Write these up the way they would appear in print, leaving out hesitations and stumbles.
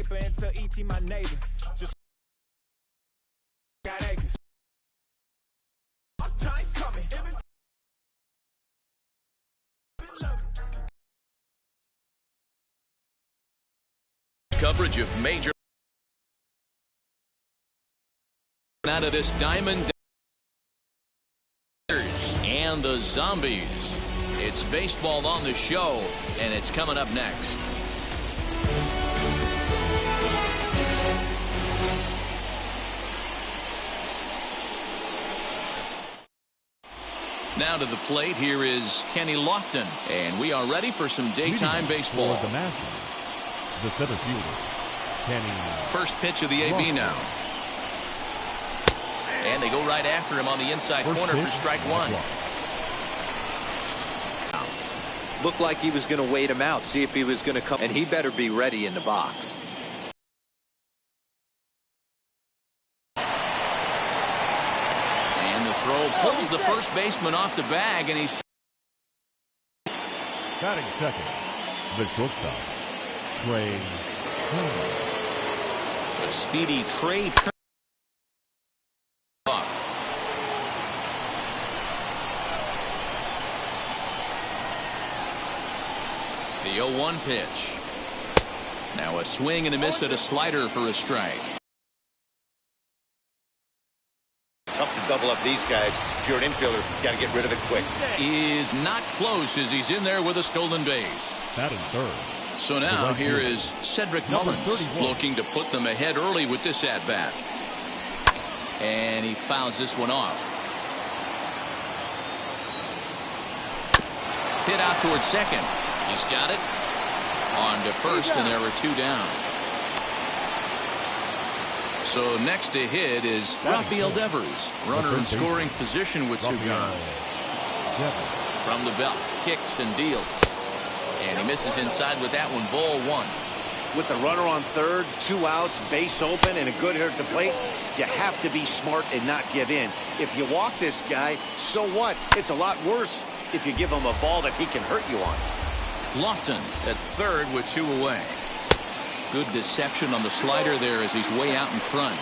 paper until ET my neighbor. Just got acres. Time coming. Coverage of major out of this diamond and the Zombies. It's baseball on the show, and it's coming up next. Now to the plate, here is Kenny Lofton, and we are ready for some daytime baseball. For the Nationals, the center fielder, Kenny. First pitch of the AB now. And they go right after him on the inside corner for strike one. Looked like he was going to wait him out, see if he was going to come, and he better be ready in the box. And the throw pulls the first baseman off the bag, and he's Batting second, the shortstop, Trey. the speedy Trey Turner off. The 0-1 pitch. Now a swing and a miss at a slider for a strike. Tough to double up these guys. If you're an infielder, you got to get rid of it quick. Is not close as he's in there with a stolen base. Batting third. So now here is Cedric Number Mullins 31. looking to put them ahead early with this at bat. And he fouls this one off. Hit out towards second. He's got it. On to first, and there are two down. So next to hit is Rafael Devers. Runner in scoring position with two gone. From the belt, kicks and deals. And he misses inside with that one. Ball one. With the runner on third, 2 outs, base open, and a good hitter at the plate, you have to be smart and not give in. If you walk this guy, so what? It's a lot worse if you give him a ball that he can hurt you on. Lofton at third with two away. Good deception on the slider there as he's way out in front.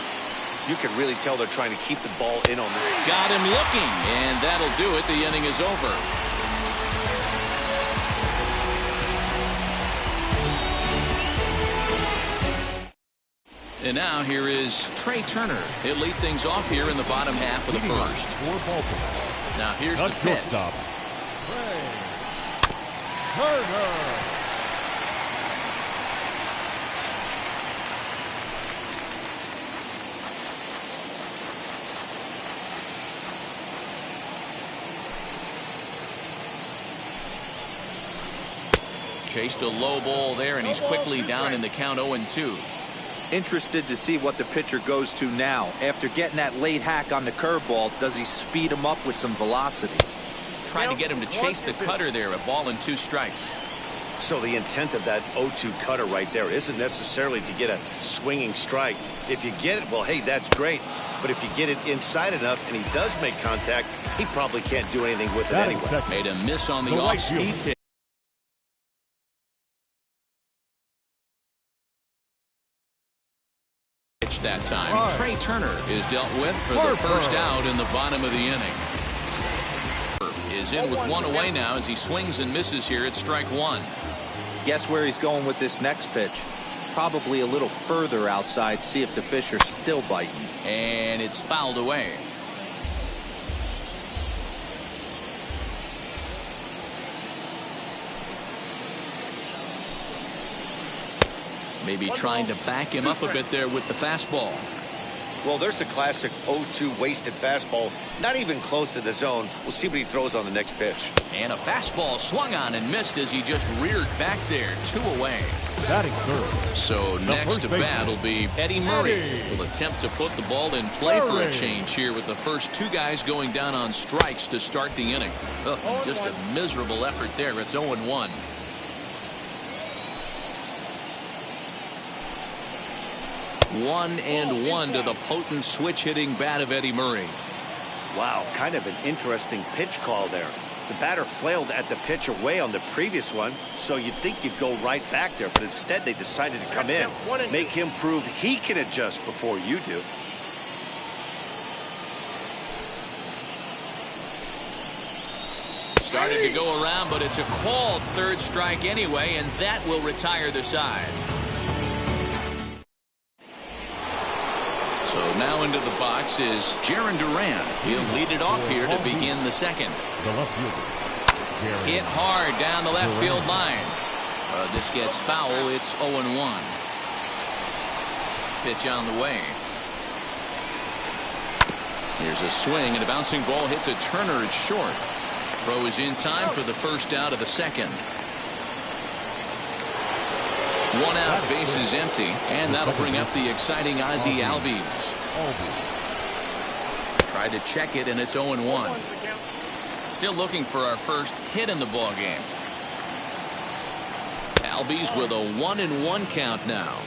You can really tell they're trying to keep the ball in on the. Got him looking, and that'll do it. The inning is over. And now here is Trey Turner. He'll lead things off here in the bottom half of the first. Now here's the pitch. Shortstop, Turner. Chased a low ball there, and he's quickly down in the count 0-2. Interested to see what the pitcher goes to now. After getting that late hack on the curveball, does he speed him up with some velocity? Trying to get him to chase the cutter there, a ball and 2 strikes. So the intent of that 0-2 cutter right there isn't necessarily to get a swinging strike. If you get it, well, hey, that's great. But if you get it inside enough and he does make contact, he probably can't do anything with it anyway. Made a miss on the off-speed pitch. That time. Trey Turner is dealt with for the first out in the bottom of the inning. Is in with one away now as he swings and misses here at strike one. Guess where he's going with this next pitch? Probably a little further outside, see if the fish are still biting. And it's fouled away. Maybe trying to back him up a bit there with the fastball. Well, there's the classic 0-2 wasted fastball. Not even close to the zone. We'll see what he throws on the next pitch. And a fastball swung on and missed as he just reared back there. 2 away. Batting third. So next to bat will be Eddie Murray. Will attempt to put the ball in play for a change here with the first 2 guys going down on strikes to start the inning. Just a miserable effort there. It's 0-1. One and one to the potent switch hitting bat of Eddie Murray. Wow, kind of an interesting pitch call there. The batter flailed at the pitch away on the previous one, so you'd think you'd go right back there, but instead they decided to come in. Make him prove he can adjust before you do. Started to go around, but it's a called third strike anyway, and that will retire the side. So now into the box is Jaron Duran. He'll lead it off here to begin the second. The left fielder. Hit hard down the left field line. This gets foul. It's 0-1. Pitch on the way. Here's a swing, and a bouncing ball hit to Turner. It's short. Throw is in time for the first out of the second. One out, bases empty, and that'll bring up the exciting Ozzie Albies. Tried to check it, and it's 0-1. Still looking for our first hit in the ball game. Albies with a 1-1 count now.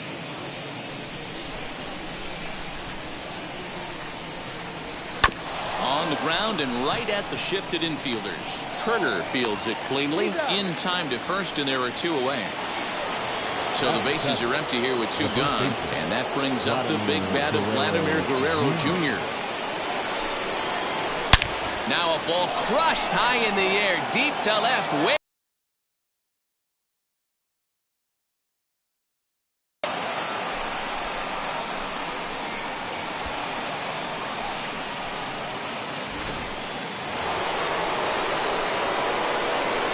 On the ground and right at the shifted infielders. Turner fields it cleanly. In time to first, and there are two away. So the bases are empty here with two gone, and that brings up the big bat of Vladimir Guerrero Jr. Now a ball crushed high in the air, deep to left. Way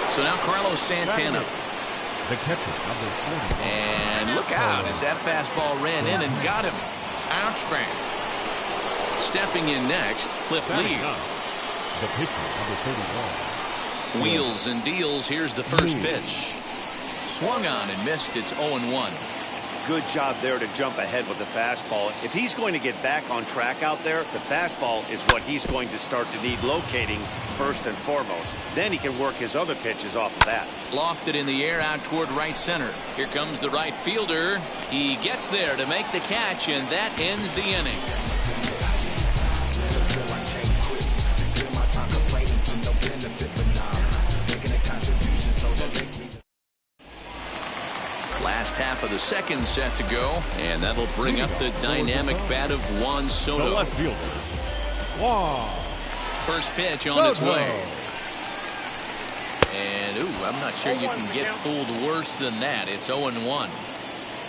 so now Carlos Santana. The catcher, number 40. And look out as that fastball ran in and got him. Ouchbang. Stepping in next, Cliff Lee. The pitcher, number 31. Wheels and deals. Here's the first pitch. Swung on and missed. It's 0-1. Good job there to jump ahead with the fastball. If he's going to get back on track out there, the fastball is what he's going to start to need locating first and foremost. Then he can work his other pitches off of that. Lofted in the air out toward right center. Here comes the right fielder. He gets there to make the catch, and that ends the inning. Last half of the second set to go, and that'll bring up the dynamic bat of Juan Soto. The left fielder. Juan. First pitch on its way. And, I'm not sure you can get fooled worse than that. It's 0-1.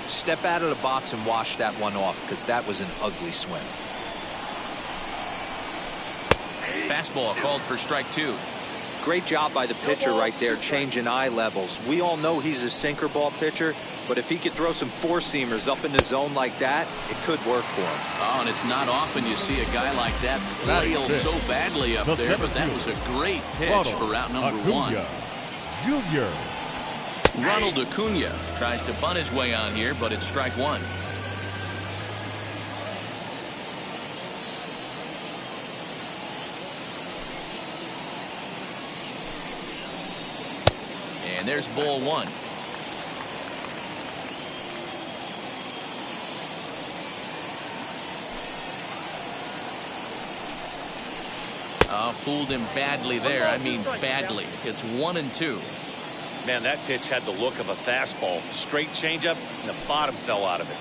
Step out of the box and wash that one off, because that was an ugly swing. Fastball called for strike two. Great job by the pitcher right there, changing eye levels. We all know he's a sinker ball pitcher, but if he could throw some four-seamers up in the zone like that, it could work for him. Oh, and it's not often you see a guy like that flail so badly up there, but that was a great pitch for out number one. Junior. Ronald Acuna tries to bunt his way on here, but it's strike one. And there's ball one. Fooled him badly there. I mean badly. It's 1-2. Man, that pitch had the look of a fastball. Straight changeup, and the bottom fell out of it.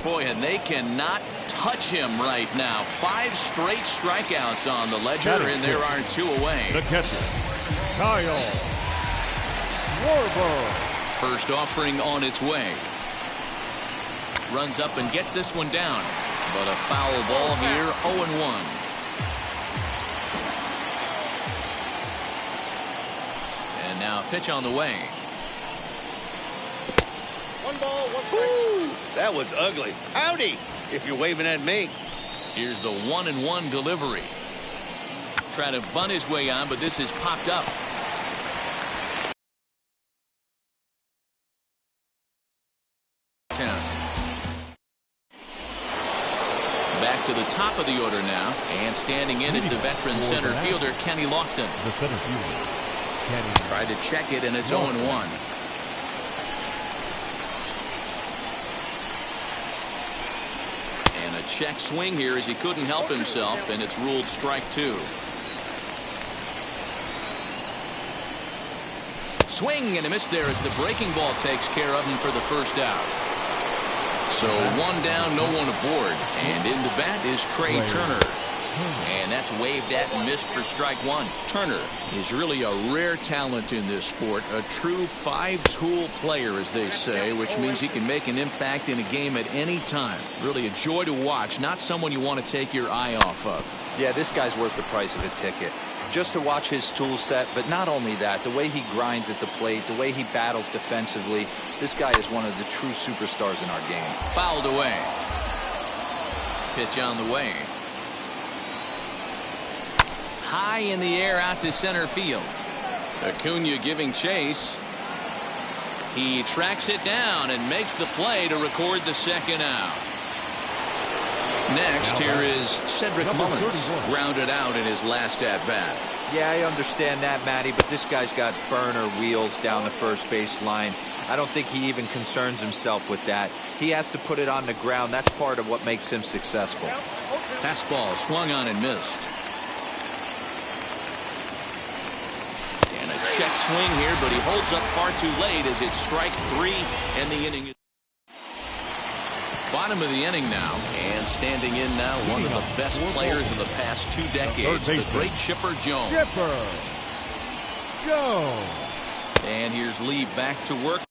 Boy, and they cannot touch him right now. 5 straight strikeouts on the ledger, and there are 2 away. The catcher, Kyle Schwarber. First offering on its way. Runs up and gets this one down. But a foul ball here, 0-1. And now pitch on the way. 1 ball, 1 strike. That was ugly. Howdy, if you're waving at me. Here's the 1-1 delivery. Trying to bunt his way on, but this is popped up. Back to the top of the order now, and standing in is the veteran center fielder Kenny Lofton. The center fielder, Kenny. Tried to check it, and it's 0-1. And a check swing here as he couldn't help himself, and it's ruled strike 2. swing and a miss there as the breaking ball takes care of him for the first out. So one down, no one aboard. And in the bat is Trey Turner. And that's waved at and missed for strike one. Turner is really a rare talent in this sport. A true five-tool player, as they say, which means he can make an impact in a game at any time. Really a joy to watch. Not someone you want to take your eye off of. Yeah, this guy's worth the price of a ticket. Just to watch his tool set, but not only that, the way he grinds at the plate, the way he battles defensively, this guy is one of the true superstars in our game. Fouled away. Pitch on the way. High in the air out to center field. Acuna giving chase. He tracks it down and makes the play to record the second out. Next, here is Cedric Mullins, grounded out in his last at-bat. Yeah, I understand that, Matty, but this guy's got burner wheels down the first base line. I don't think he even concerns himself with that. He has to put it on the ground. That's part of what makes him successful. Fastball swung on and missed. And a check swing here, but he holds up far too late as it's strike three, and the inning is bottom of the inning now, and standing in now, one of the best players of the past 2 decades, the great Chipper Jones. And here's Lee back to work.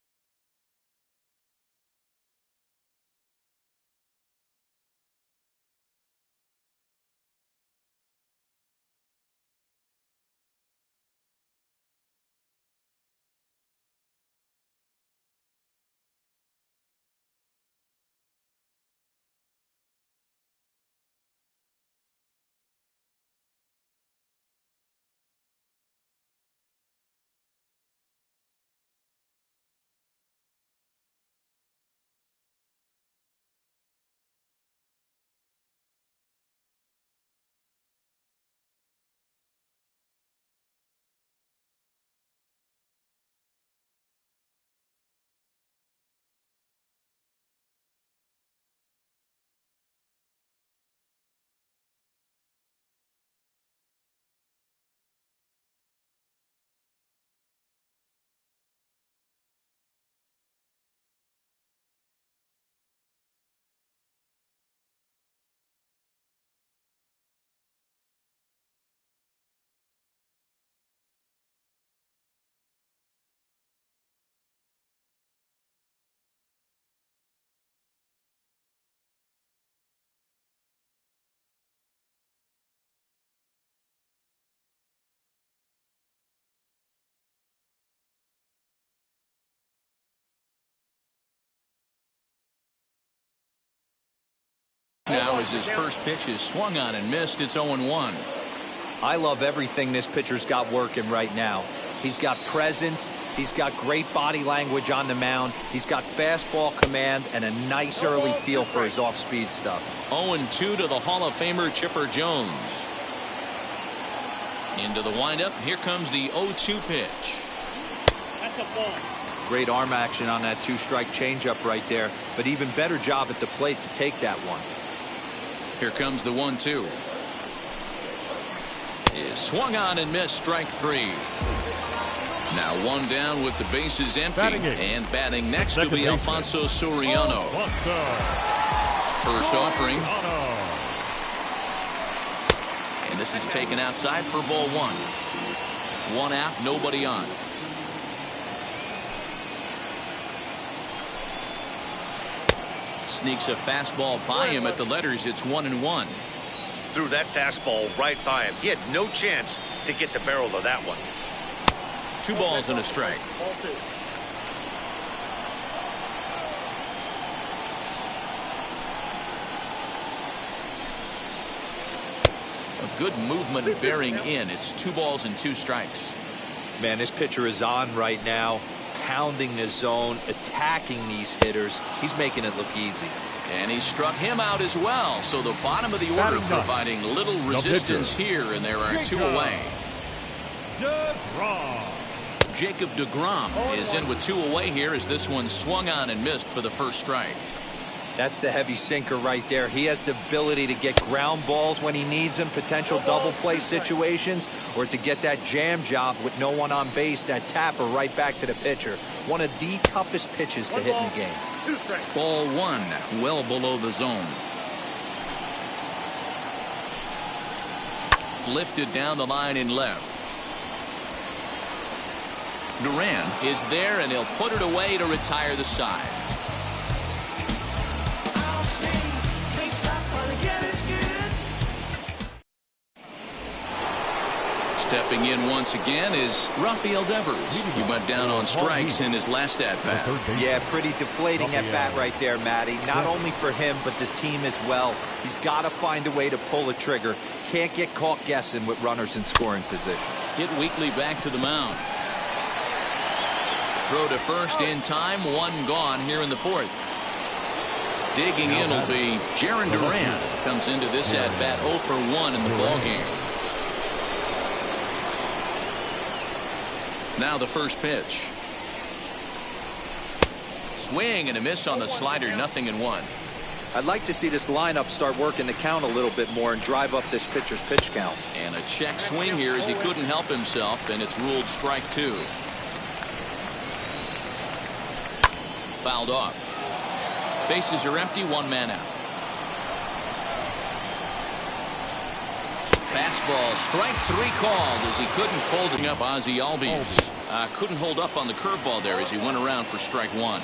Now as his first pitch is swung on and missed, it's 0-1. I love everything this pitcher's got working right now. He's got presence. He's got great body language on the mound. He's got fastball command and a nice early feel for his off-speed stuff. 0-2 to the Hall of Famer Chipper Jones. Into the windup. Here comes the 0-2 pitch. That's a ball. Great arm action on that two-strike changeup right there, but even better job at the plate to take that one. Here comes the 1-2. Is swung on and missed, strike three. Now one down with the bases empty. And batting next will be Alfonso Soriano. First offering. And this is taken outside for ball one. One out, nobody on. Sneaks a fastball by him at the letters. It's 1-1. Threw that fastball right by him. He had no chance to get the barrel of that one. 2 balls and a strike. A good movement bearing in. It's 2 balls and 2 strikes. Man, this pitcher is on right now, pounding the zone, attacking these hitters. He's making it look easy. And he struck him out as well. So the bottom of the order providing little resistance here, and there are 2 away. Jacob deGrom is in with 2 away here as this one swung on and missed for the first strike. That's the heavy sinker right there. He has the ability to get ground balls when he needs them, potential double play situations, or to get that jam job with no one on base, that tapper right back to the pitcher. One of the toughest pitches to hit in the game. Ball one, well below the zone. Lifted down the line in left. Duran is there, and he'll put it away to retire the side. Stepping in once again is Rafael Devers. He went down on strikes in his last at-bat. Yeah, pretty deflating at-bat right there, Matty. Not only for him, but the team as well. He's got to find a way to pull a trigger. Can't get caught guessing with runners in scoring position. Hit weakly back to the mound. Throw to first in time. One gone here in the fourth. Digging in will be Jarren Duran. Comes into this at-bat 0 for 1 in the ballgame. Now the first pitch. Swing and a miss on the slider, 0-1. I'd like to see this lineup start working the count a little bit more and drive up this pitcher's pitch count. And a check swing here as he couldn't help himself, and it's ruled strike 2. Fouled off. Bases are empty, 1 man out. Fastball, strike 3 called as he couldn't hold up Ozzie Albies. Couldn't hold up on the curveball there as he went around for strike 1.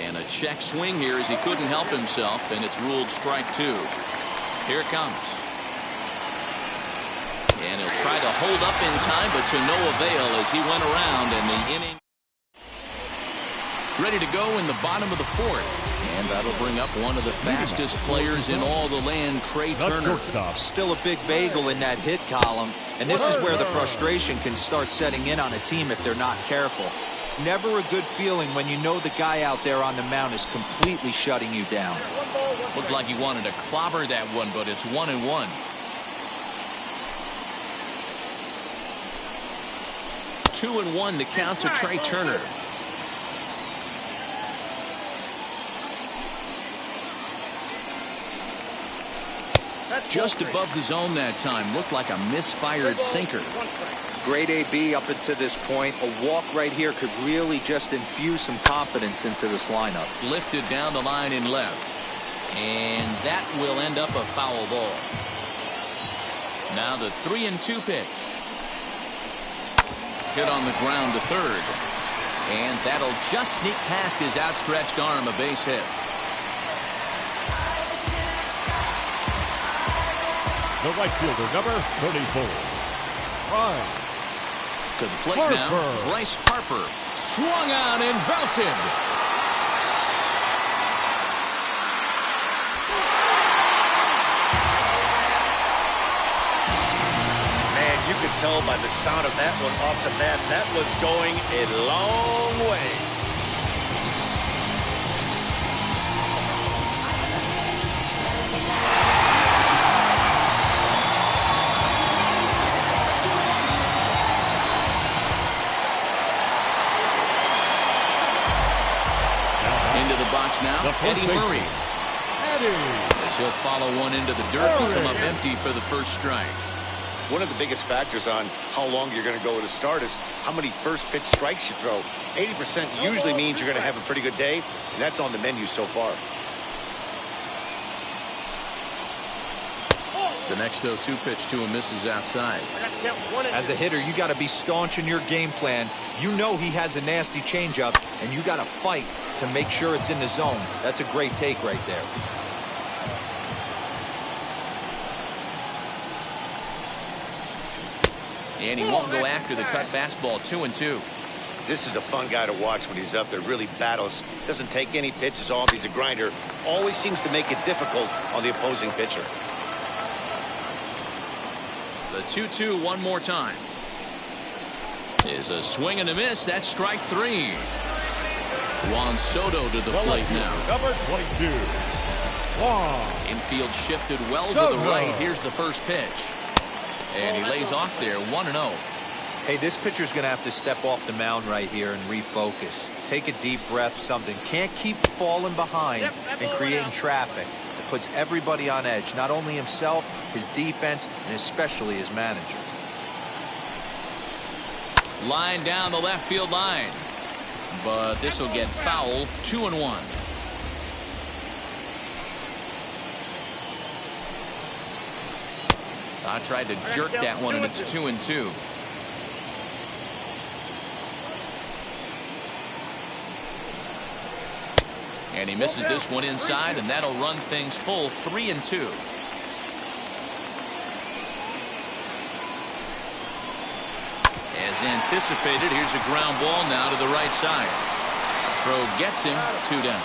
And a check swing here as he couldn't help himself, and it's ruled strike 2. Here it comes. And he'll try to hold up in time, but to no avail as he went around, and the inning ready to go in the bottom of the fourth. And that'll bring up one of the fastest players in all the land, Trey Turner. Still a big bagel in that hit column, and this is where the frustration can start setting in on a team if they're not careful. It's never a good feeling when you know the guy out there on the mound is completely shutting you down. Looked like he wanted to clobber that one, but it's 1-1. Two and 1 the count to Trey Turner. Just above the zone that time. Looked like a misfired sinker. Great AB up until this point. A walk right here could really just infuse some confidence into this lineup. Lifted down the line in left. And that will end up a foul ball. Now the 3-2 pitch. Hit on the ground to third. And that'll just sneak past his outstretched arm, a base hit. The right fielder, number 34. Right. To the plate now, Bryce Harper. Swung on and belted. Man, you could tell by the sound of that one off the bat, that was going a long way. Box now, Eddie Murray. As he'll follow one into the dirt and come up empty for the first strike. One of the biggest factors on how long you're going to go with a start is how many first pitch strikes you throw. 80% usually means you're going to have a pretty good day, and that's on the menu so far. The next 0-2 pitch to him misses outside. As a hitter, you got to be staunch in your game plan. You know he has a nasty changeup, and you got to fight to make sure it's in the zone. That's a great take right there. And he won't go after the cut fastball. 2-2. This is a fun guy to watch when he's up there. Really battles. Doesn't take any pitches off. He's a grinder. Always seems to make it difficult on the opposing pitcher. The 2-2 one more time. Is a swing and a miss. That's strike 3. Juan Soto to the plate now. Number 22. Juan. Infield shifted well to the right. Here's the first pitch. And he lays off there, 1-0. Hey, this pitcher's going to have to step off the mound right here and refocus. Take a deep breath, something. Can't keep falling behind and creating traffic. It puts everybody on edge, not only himself, his defense, and especially his manager. Line down the left field line. But this will get foul. 2-1. I tried to jerk that one, and it's 2-2. And he misses this one inside, and that'll run things full. 3-2. As anticipated, here's a ground ball now to the right side. Throw gets him. 2 down.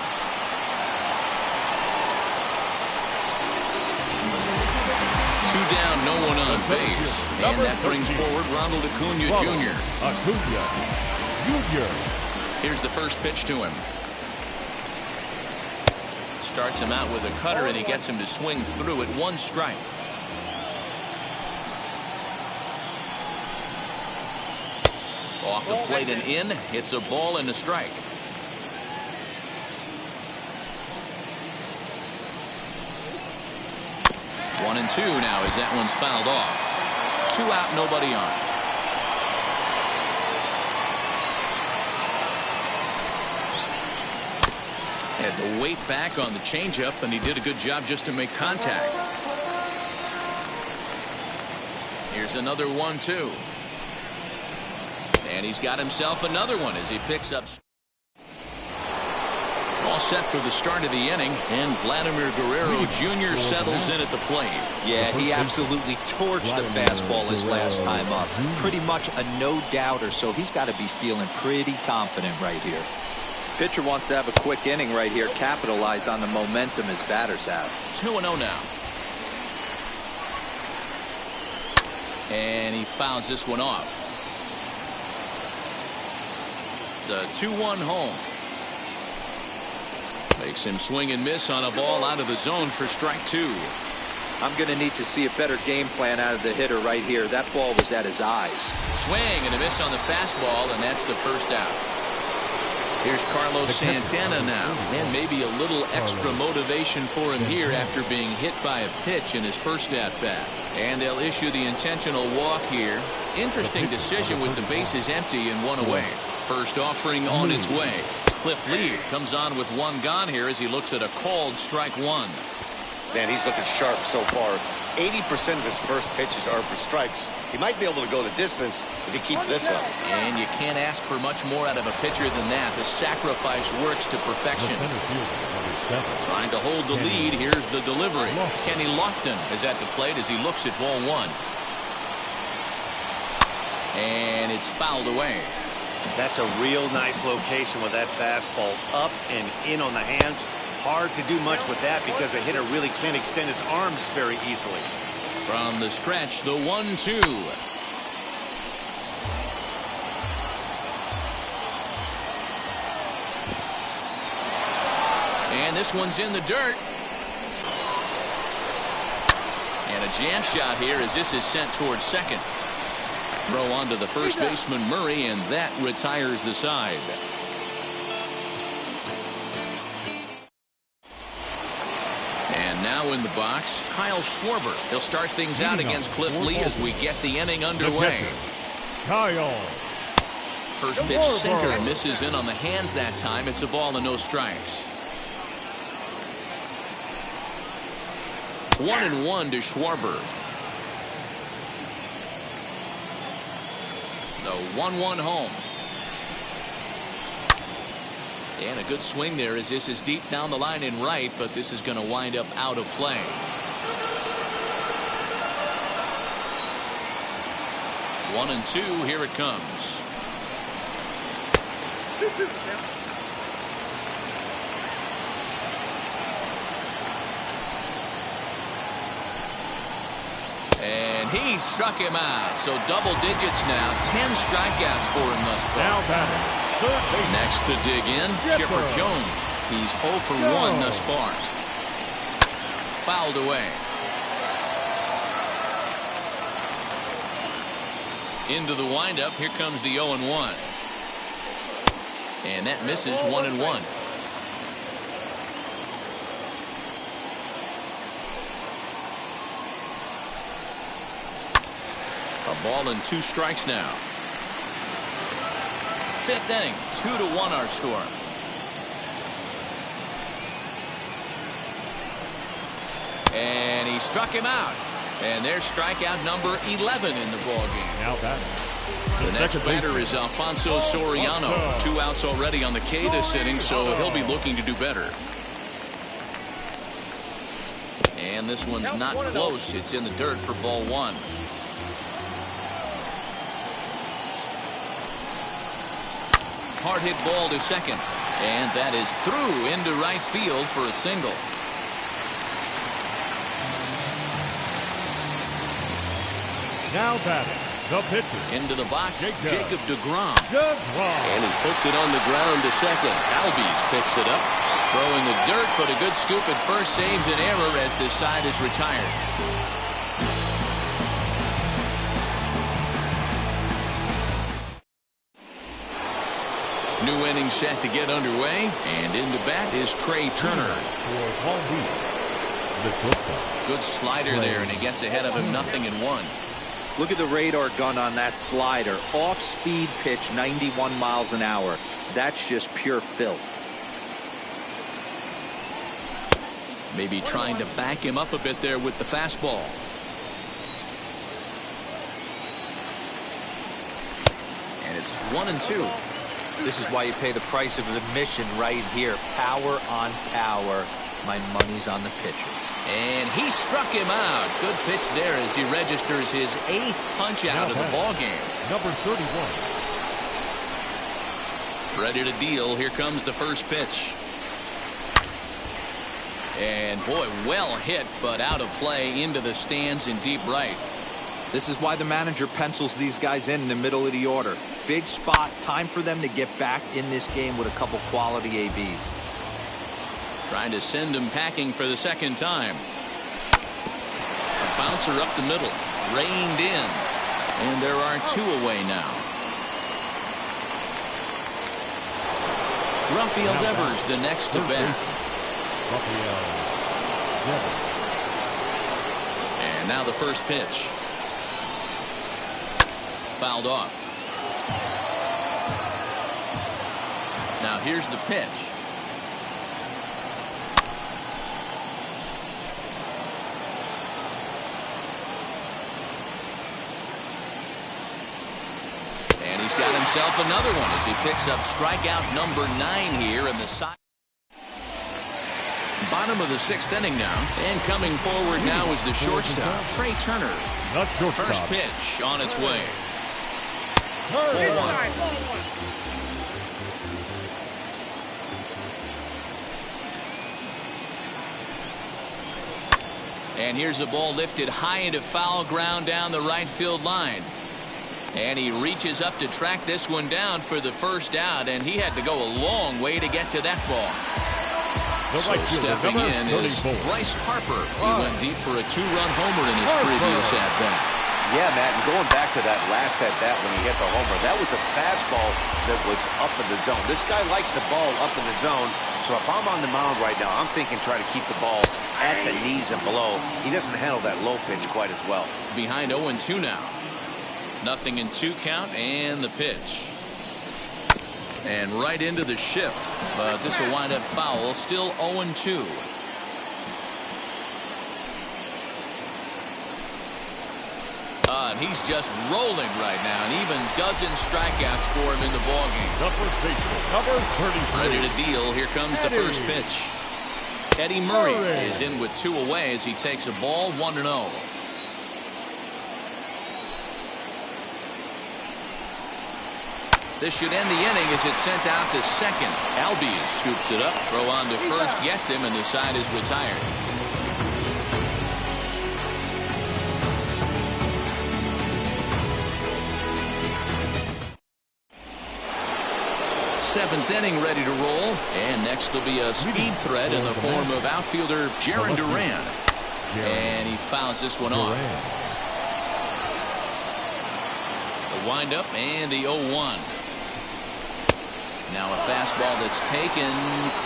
Two down, no one on base. And that brings forward Ronald Acuna Jr. Acuna Jr. Here's the first pitch to him. Starts him out with a cutter, and he gets him to swing through it. 1 strike. Off the plate and in. It's a ball and a strike. One and 2 now as that one's fouled off. 2 out, nobody on. Had the weight back on the changeup, and he did a good job just to make contact. Here's another 1-2. And he's got himself another one as he picks up. All set for the start of the inning, and Vladimir Guerrero Jr. settles in at the plate. Yeah, he absolutely torched the fastball his last time up. Pretty much a no-doubter, so he's got to be feeling pretty confident right here. Pitcher wants to have a quick inning right here, capitalize on the momentum his batters have. 2-0 now. And he fouls this one off. The 2-1 home. Makes him swing and miss on a ball out of the zone for strike 2. I'm going to need to see a better game plan out of the hitter right here. That ball was at his eyes. Swing and a miss on the fastball, and that's the first out. Here's Carlos Santana now, and maybe a little extra motivation for him here after being hit by a pitch in his first at-bat. And they'll issue the intentional walk here. Interesting decision with the bases empty and 1 away. First offering on its way. Cliff Lee comes on with 1 gone here as he looks at a called strike 1. Man, he's looking sharp so far. 80% of his first pitches are for strikes. He might be able to go the distance if he keeps this up. And you can't ask for much more out of a pitcher than that. The sacrifice works to perfection. Trying to hold the lead. Here's the delivery. Kenny Lofton is at the plate as he looks at ball 1. And it's fouled away. That's a real nice location with that fastball up and in on the hands. Hard to do much with that because a hitter really can't extend his arms very easily. From the stretch, the 1-2. And this one's in the dirt. And a jam shot here as this is sent towards second. Throw onto the first baseman Murray, and that retires the side. And now in the box, Kyle Schwarber. He'll start things out against Cliff Lee as we get the inning underway. Kyle. First pitch sinker misses in on the hands that time. It's a ball and no strikes. 1-1 to Schwarber. The 1-1 home. And a good swing there as this is deep down the line in right, but this is going to wind up out of play. One and 2, here it comes. And he struck him out. So double digits now. 10 strikeouts for him thus far. Now batting, third base. Next to dig in, Chipper Jones. He's 0 for 1 thus far. Fouled away. Into the windup. Here comes the 0-1. And that misses 1-1. A ball and 2 strikes now. 5th inning, 2-1 our score. And he struck him out. And there's strikeout number 11 in the ballgame. Now batting. The next batter is Alfonso Soriano. 2 outs already on the K this inning, so he'll be looking to do better. And this one's not close. It's in the dirt for ball 1. Hard hit ball to second. And that is through into right field for a single. Now batting, the pitcher. Into the box, Jacob DeGrom. And he puts it on the ground to second. Albies picks it up. Throwing the dirt, but a good scoop at first saves an error as this side is retired. New inning set to get underway, and into bat is Trey Turner. Good slider there, and he gets ahead of him 0-1. Look at the radar gun on that slider. Off-speed pitch, 91 miles an hour. That's just pure filth. Maybe trying to back him up a bit there with the fastball. And it's 1-2. This is why you pay the price of admission right here. Power on power. My money's on the pitcher. And he struck him out. Good pitch there as he registers his 8th punch out of the ball game. Number 31. Ready to deal. Here comes the first pitch. And boy, well hit, but out of play into the stands in deep right. This is why the manager pencils these guys in the middle of the order. Big spot. Time for them to get back in this game with a couple quality ABs. Trying to send him packing for the second time. A bouncer up the middle. Reined in. And there are 2 away now. Rafael Devers the next to bat. And now the first pitch. Fouled off. Now here's the pitch. And he's got himself another one as he picks up strikeout number 9 here in the side. Bottom of the 6th inning now. And coming forward now is the shortstop, Trey Turner. First pitch on its way. 4-1. And here's a ball lifted high into foul ground down the right field line. And he reaches up to track this one down for the first out, and he had to go a long way to get to that ball. So stepping in is Bryce Harper. He went deep for a 2-run homer in his previous at-bat. Yeah, Matt, and going back to that last at-bat when he hit the homer, that was a fastball that was up in the zone. This guy likes the ball up in the zone, so if I'm on the mound right now, I'm thinking try to keep the ball at the knees and below. He doesn't handle that low pitch quite as well. Behind 0-2 now. 0-2 count and the pitch. And right into the shift, but this will wind up foul. Still 0-2. And he's just rolling right now, and even dozen strikeouts for him in the ballgame. Number 33. Ready to deal. Here comes the first pitch. Eddie Murray is in with 2 away as he takes a ball 1-0. This should end the inning as it's sent out to second. Albies scoops it up. Throw on to first gets him, and the side is retired. Seventh inning ready to roll. And next will be a speed threat in the form of outfielder Jarren Duran. And he fouls this one off. The windup and the 0-1. Now a fastball that's taken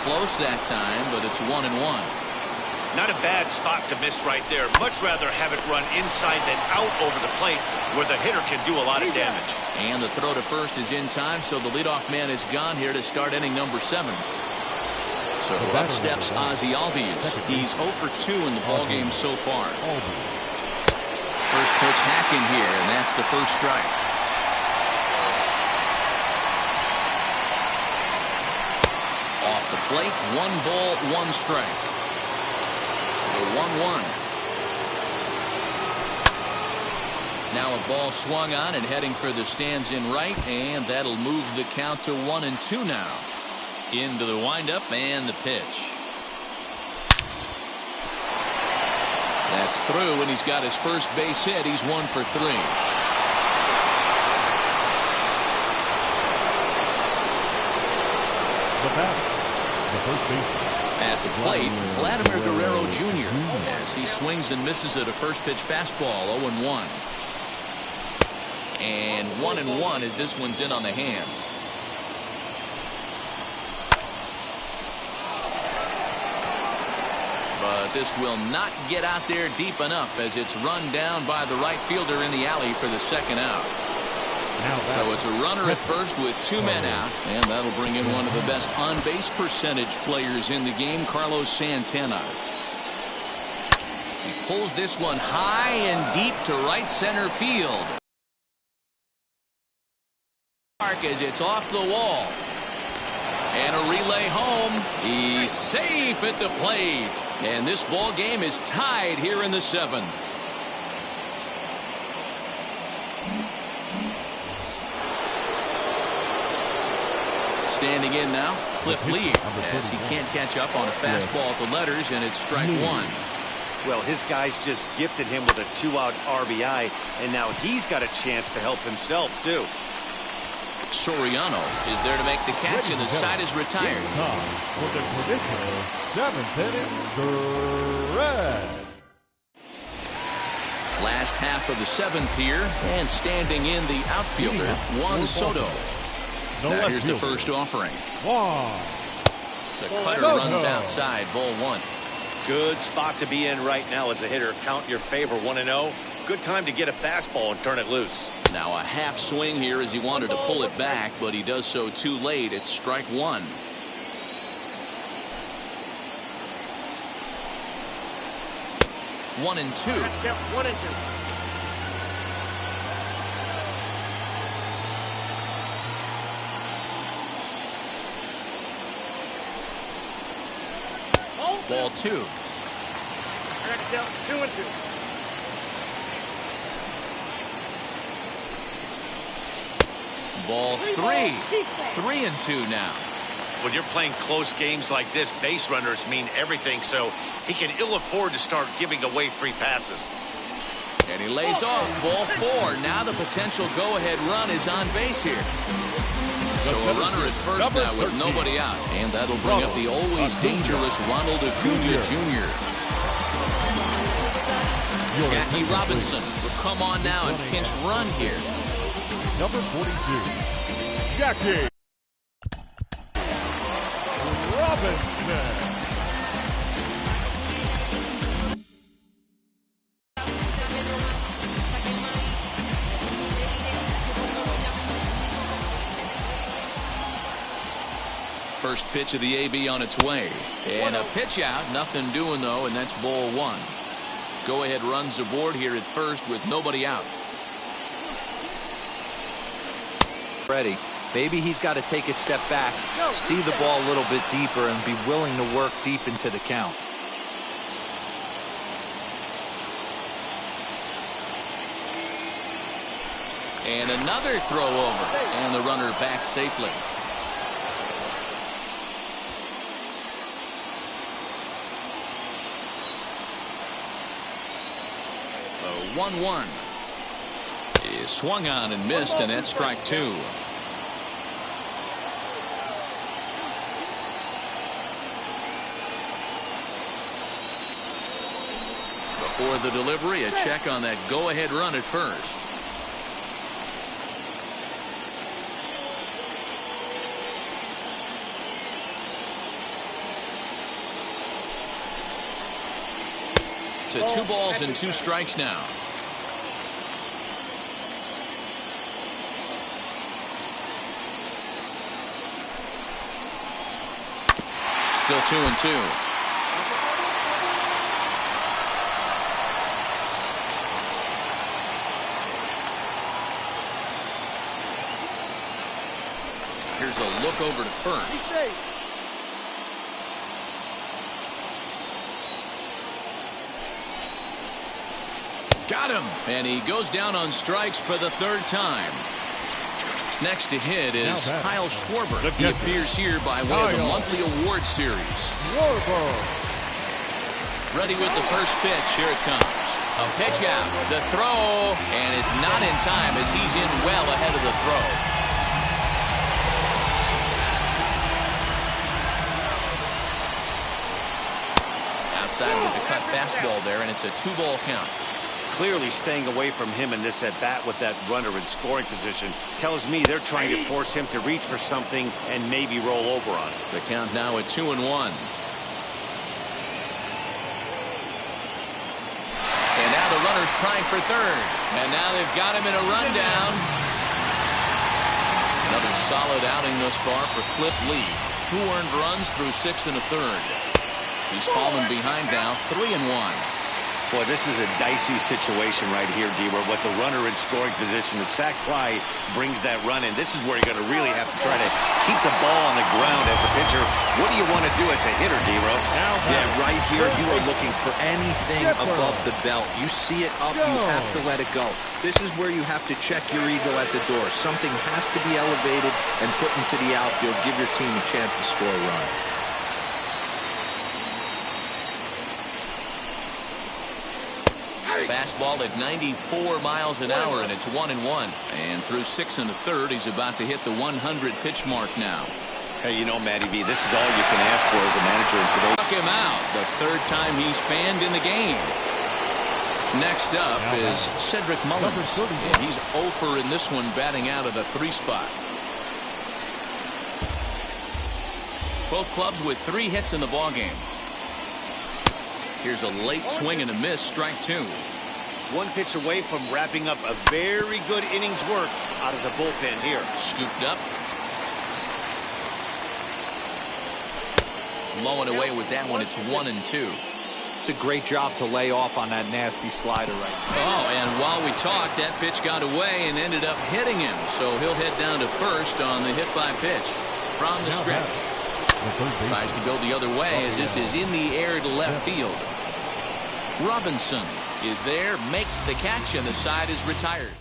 close that time, but it's 1-1. Not a bad spot to miss right there. Much rather have it run inside than out over the plate where the hitter can do a lot of damage. And the throw to first is in time, so the leadoff man is gone here to start inning number 7. So up steps Ozzie Albies. He's 0 for 2 in the ballgame so far. First pitch hacking here, and that's the first strike. Off the plate, 1 ball, 1 strike. The 1-1. Now a ball swung on and heading for the stands in right, and that'll move the count to 1-2 now. Into the windup and the pitch. That's through, and he's got his first base hit. He's 1 for 3. The batter, the first baseman. At the plate, Vladimir Guerrero Jr. as he swings and misses at a first pitch fastball, 0-1. And 1-1 as this one's in on the hands. But this will not get out there deep enough as it's run down by the right fielder in the alley for the second out. So it's a runner at first with 2 men out, and that'll bring in one of the best on-base percentage players in the game, Carlos Santana. He pulls this one high and deep to right center field. As it's off the wall. And a relay home. He's safe at the plate. And this ball game is tied here in the 7th. Standing in now, Cliff Lee, as he can't catch up on a fastball at the letters, and it's strike 1. Well, his guys just gifted him with a 2-out RBI, and now he's got a chance to help himself, too. Soriano is there to make the catch, and the side is retired. For the traditional 7th inning stretch. Last half of the 7th here, and standing in the outfielder, Juan Soto. Now here's the first offering. The cutter runs outside, ball 1. Good spot to be in right now as a hitter. Count your favor, 1-0. Good time to get a fastball and turn it loose. Now a half swing here as he wanted to pull it back, but he does so too late. It's strike 1. One and two. 1 and 2. Ball 2. 2 and 2. Ball 3. 3 and 2 now. When you're playing close games like this, base runners mean everything, so he can ill afford to start giving away free passes. And he lays off. Ball 4. Now the potential go-ahead run is on base here. So a runner at first now with nobody out. And that'll bring up the always dangerous Ronald Acuna Jr. Jackie Robinson will come on now and pinch run here. Number 42, Jackie Robinson. First pitch of the AB on its way. And a pitch out. Nothing doing, though, and that's ball 1. Go-ahead runs aboard here at first with nobody out. Ready. Maybe he's got to take a step back, see the ball a little bit deeper, and be willing to work deep into the count. And another throw over. And the runner back safely. The 1-1 is swung on and missed, and that's strike 2. Before the delivery, a check on that go-ahead run at first. To 2 balls and 2 strikes now. Still 2-2. Here's a look over to first. Got him. And he goes down on strikes for the 3rd time. Next to hit is Kyle Schwarber. He appears here by way of the monthly award series. Ready with the first pitch. Here it comes. A pitch out. The throw. And it's not in time as he's in well ahead of the throw. Outside with the cut fastball there, and it's a 2-ball count. Clearly staying away from him in this at-bat with that runner in scoring position tells me they're trying to force him to reach for something and maybe roll over on it. The count now at 2-1. And now the runner's trying for third. And now they've got him in a rundown. Another solid outing thus far for Cliff Lee. 2 earned runs through 6 1/3. He's fallen behind now, 3-1. Boy, this is a dicey situation right here, D-Row, with the runner in scoring position. The sac fly brings that run in. This is where you're going to really have to try to keep the ball on the ground as a pitcher. What do you want to do as a hitter, D-Row? Yeah, right here you are looking for anything above the belt. You see it up, you have to let it go. This is where you have to check your ego at the door. Something has to be elevated and put into the outfield. Give your team a chance to score a run. Fastball at 94 miles an hour, and it's 1-1. And through 6 1/3, he's about to hit the 100 pitch mark now. Hey, you know, Matty V, this is all you can ask for as a manager in today. Struck him out. The 3rd time he's fanned in the game. Next up is Cedric Mullins. And he's 0 for in this one, batting out of the 3 spot. Both clubs with 3 hits in the ballgame. Here's a late swing and a miss, strike 2. 1 pitch away from wrapping up a very good innings work out of the bullpen here. Scooped up. Mowing away with that one. It's 1-2. It's a great job to lay off on that nasty slider right now. Oh, and while we talked, that pitch got away and ended up hitting him. So he'll head down to first on the hit by pitch from the stretch. Tries to go the other way as this is in the air to left field. Robinson is there, makes the catch, and the side is retired.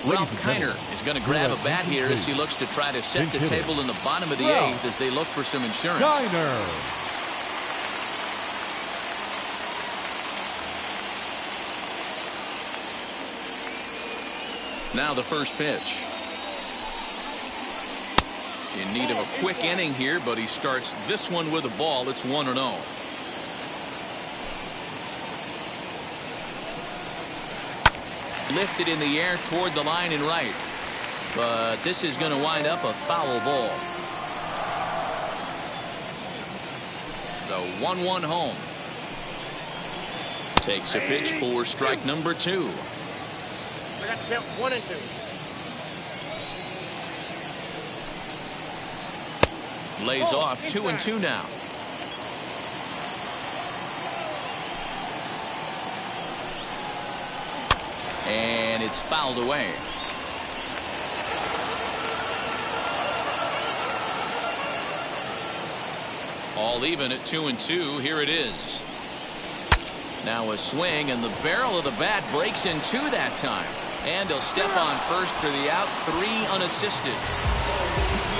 Ralph Kiner is going to grab a bat here as he looks to try to set the table in the bottom of the 8th as they look for some insurance. Now the first pitch. In need of a quick inning here, but he starts this one with a ball. It's 1-0. Lifted in the air toward the line and right. But this is going to wind up a foul ball. The 1-1 home. Takes a pitch for strike number 2. I got to count 1 and 2. Lays off 2-2 now. And it's fouled away. All even at 2-2. Here it is. Now a swing, and the barrel of the bat breaks in 2 that time. And he'll step on first for the out, 3 unassisted.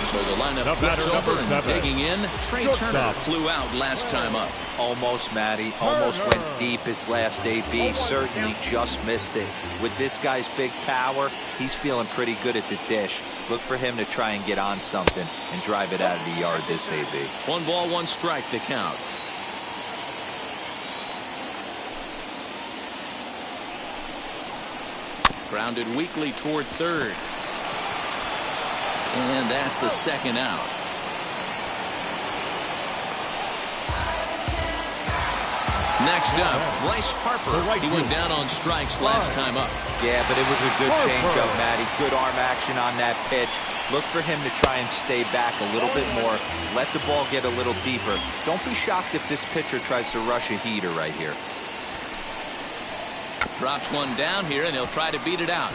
So the lineup flips over and digging in. Trey Turner flew out last time up. Almost, Matty. Almost went deep his last AB. Certainly just missed it. With this guy's big power, he's feeling pretty good at the dish. Look for him to try and get on something and drive it out of the yard this AB. 1 ball, 1 strike, the count. Grounded weakly toward third. And that's the second out. Next up, Bryce Harper. He went down on strikes last time up. Yeah, but it was a good changeup, Matty. Good arm action on that pitch. Look for him to try and stay back a little bit more. Let the ball get a little deeper. Don't be shocked if this pitcher tries to rush a heater right here. Drops one down here, and he'll try to beat it out.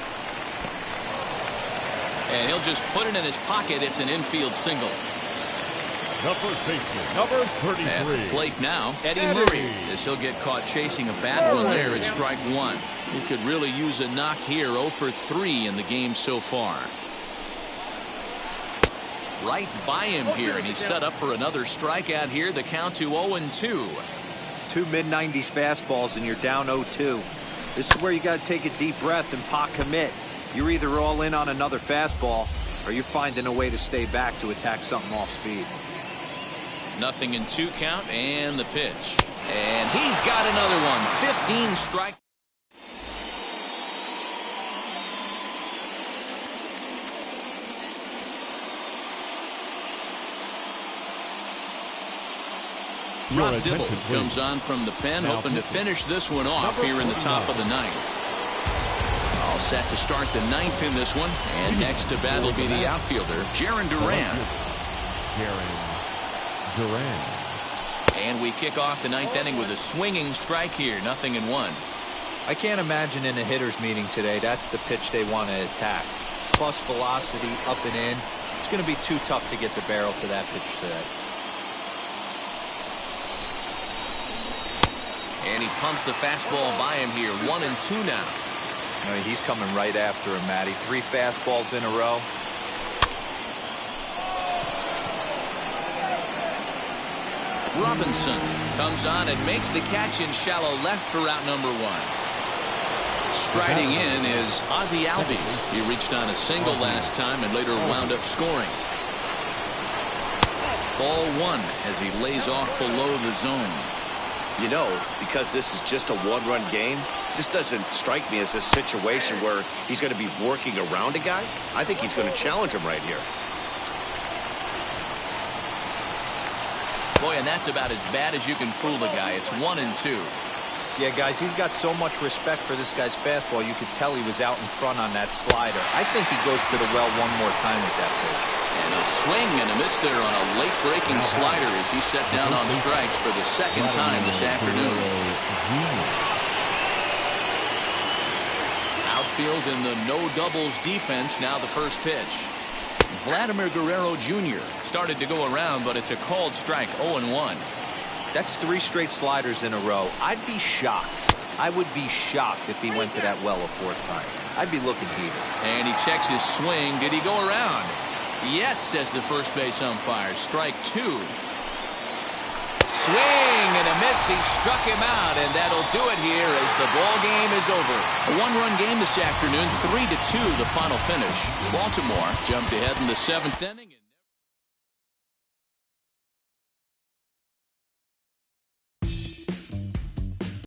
And he'll just put it in his pocket. It's an infield single. The first baseman, number 33. At the plate now, Eddie Murray. As he'll get caught chasing a bad one there at strike one. He could really use a knock here. 0 for 3 in the game so far. Right by him here, and he's set up for another strikeout here. The count to 0-2. Two mid-90s fastballs, and you're down 0-2. This is where you got to take a deep breath and pot commit. You're either all in on another fastball, or you're finding a way to stay back to attack something off speed. 0-2 count, and the pitch. And he's got another one. 15 strike. Rob Dibble comes on from the pen, hoping to finish this one off here in the top of the ninth. All set to start the ninth in this one. And next to bat will be the outfielder, Jarren Duran. And we kick off the ninth inning with a swinging strike here. 0-1. I can't imagine in a hitter's meeting today that's the pitch they want to attack. Plus velocity, up and in. It's going to be too tough to get the barrel to that pitch today. And he pumps the fastball by him here. 1-2 now. I mean, he's coming right after him, Matty. 3 fastballs in a row. Robinson comes on and makes the catch in shallow left for out number 1. Striding in is Ozzie Albies. He reached on a single last time and later wound up scoring. Ball 1 as he lays off below the zone. You know, because this is just a one-run game, this doesn't strike me as a situation where he's going to be working around a guy. I think he's going to challenge him right here. Boy, and that's about as bad as you can fool the guy. It's 1-2. Yeah, guys, he's got so much respect for this guy's fastball. You could tell he was out in front on that slider. I think he goes to the well one more time with that pitch. And a swing and a miss there on a late-breaking slider as he set down on strikes for the second time this afternoon. Outfield in the no-doubles defense, now the first pitch. Vladimir Guerrero Jr. started to go around, but it's a called strike. 0-1. That's 3 straight sliders in a row. I'd be shocked. I would be shocked if he went to that well a 4th time. I'd be looking heated. And he checks his swing. Did he go around? Yes, says the first base umpire. Strike 2. Swing and a miss. He struck him out, and that'll do it here as the ball game is over. A 1-run game this afternoon. 3-2 the final finish. Baltimore jumped ahead in the 7th inning.